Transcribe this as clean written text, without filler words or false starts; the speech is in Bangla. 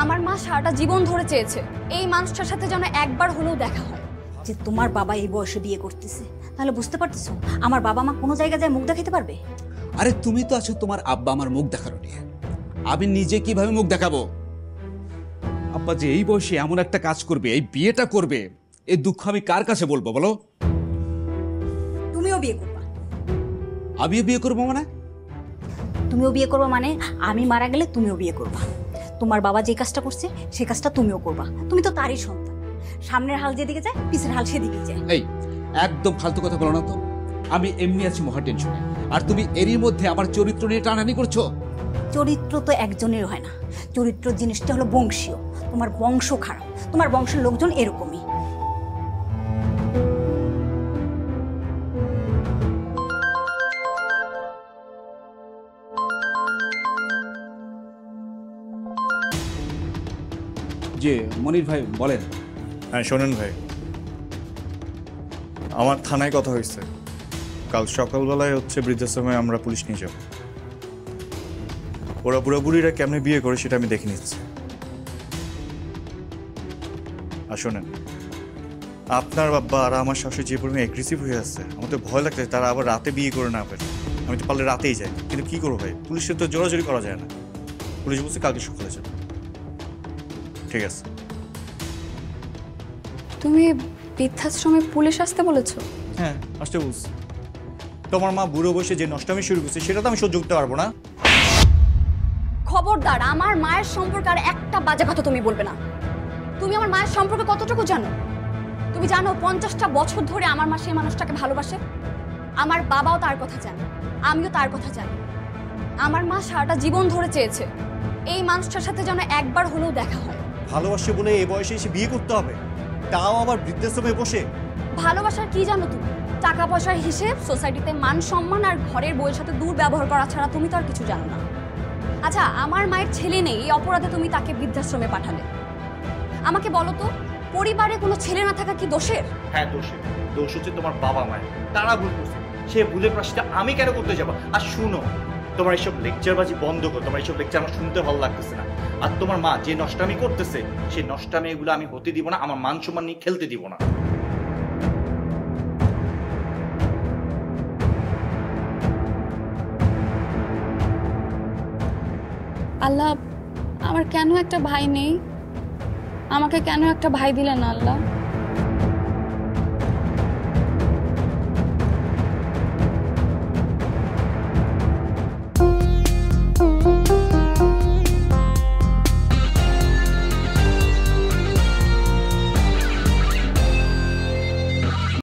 আমার মা সারাটা জীবন ধরে চেয়েছে এই মানুষটার সাথে যেন একবার হলেও দেখা হয়। যে তোমার বাবা এই বয়সে বিয়ে করতেছে, তাহলে বুঝতে পারতেছো আমার বাবা মা কোনো জায়গায় যায় মুখ দেখাতে পারবে? আরে তুমি তো আছো তোমার আব্বা আমার মুখ দেখানো নিয়ে, আমি নিজে কিভাবে মুখ দেখাবো? আব্বা যে এই বয়সে এমন একটা কাজ করবে, এই বিয়েটা করবে, এই দুঃখ আমি কার কাছে বলবো বলো? তুমিও বিয়ে করবা? আমিও বিয়ে করবো মানে? তুমিও বিয়ে করবা মানে আমি মারা গেলে তুমিও বিয়ে করবা। তোমার বাবা যে কাজটা করছে সে কাজটা তুমিও করবা। তুমি তো তারই সন্তান, সামনের হাল যেদিকে যায় পিছের হাল সেদিকেই যায়। এই একদম ফালতু কথা বলো না তো। আমি এমনি আছি মহা টেনশনে, আর তুমি এরই মধ্যে আমার চরিত্র নিয়ে টানাটানি করছো। চরিত্র তো একজনের হয় না, চরিত্র জিনিসটা হলো বংশীয়। তোমার বংশ খারাপ, তোমার বংশের লোকজন এরকমই। যে মনির ভাই বলেন। হ্যাঁ শোনেন ভাই, আমার থানায় কথা হয়েছে, কাল সকালবেলায় বৃদ্ধাশ্রমে আমরা পুলিশ নিয়ে যাব। ওরা বুড়াবুড়িরা কেমনে বিয়ে করে সেটা আমি দেখে নিচ্ছি। আর শোনেন, আপনার বাবা আর আমার শাশুড়ি যে পরিমাণে অ্যাগ্রেসিভ হয়ে আছে, আমার তো ভয় লাগছে তারা আবার রাতে বিয়ে করে না পারে। আমি তো পারলে রাতেই যাই, কিন্তু কি করবো ভাই, পুলিশের তো জোরাজোরি করা যায় না। পুলিশ বলছে কালকে সকালে যাবে। ঠিক আছে। তুমি বৃদ্ধাশ্রমে পুলিশ আসতে বলেছো? হ্যাঁ আসতে বলছি। তোমার মা বুড়ো বসে যে নষ্টামি শুরু করছে সেটা তো আমি সহ্য করতে পারবো না। খবরদার, আমার মায়ের সম্পর্কে আর একটা বাজে কথা তুমি বলবে না। তুমি আমার মায়ের সম্পর্কে কতটুকু জানো? তুমি জানো 50টা বছর ধরে আমার মা সেই মানুষটাকে ভালোবাসে। আমার বাবাও তার কথা জানে, আমিও তার কথা জানি। আমার মা সারাটা জীবন ধরে চেয়েছে এই মানুষটার সাথে যেন একবার হলেও দেখা হয়। ভালোবাসে বলে এই বয়সে এসে বিয়ে করতে হবে, তাও আবার বৃদ্ধাশ্রমে বসে? ভালোবাসার কি জানো তুমি? টাকা পয়সার হিসেব, সোসাইটিতে মান সম্মান আর ঘরের বউয়ের সাথে দুর্ব্যবহার করা ছাড়া তুমি তো আর কিছু জানো না। আচ্ছা, আমার মায়ের ছেলে নেই, এই অপরাধে তুমি তাকে বৃদ্ধাশ্রমে পাঠালে। আমাকে বলো তো, পরিবারে কোনো ছেলে না থাকা কি দোষের? হ্যাঁ দোষের। দোষ হচ্ছে তোমার বাবা মায়ের, তারা ভুল করছে। সে ভুলের প্রায়শ্চিত্ত আমি কেন করতে যাবো? আর শুনো, তোমার এইসব লেকচারবাজি বন্ধ করো। তোমার এইসব লেকচার আমার শুনতে ভালো লাগতেছে না। আর তোমার মা যে নষ্টামি করতেছে, সেই নষ্টামি এগুলো আমি হতে দিব না, আমার মান সম্মান নিয়ে খেলতে দিব না। আল্লাহ, আমার কেন একটা ভাই নেই? আমাকে কেন একটা ভাই দিলেন না আল্লাহ?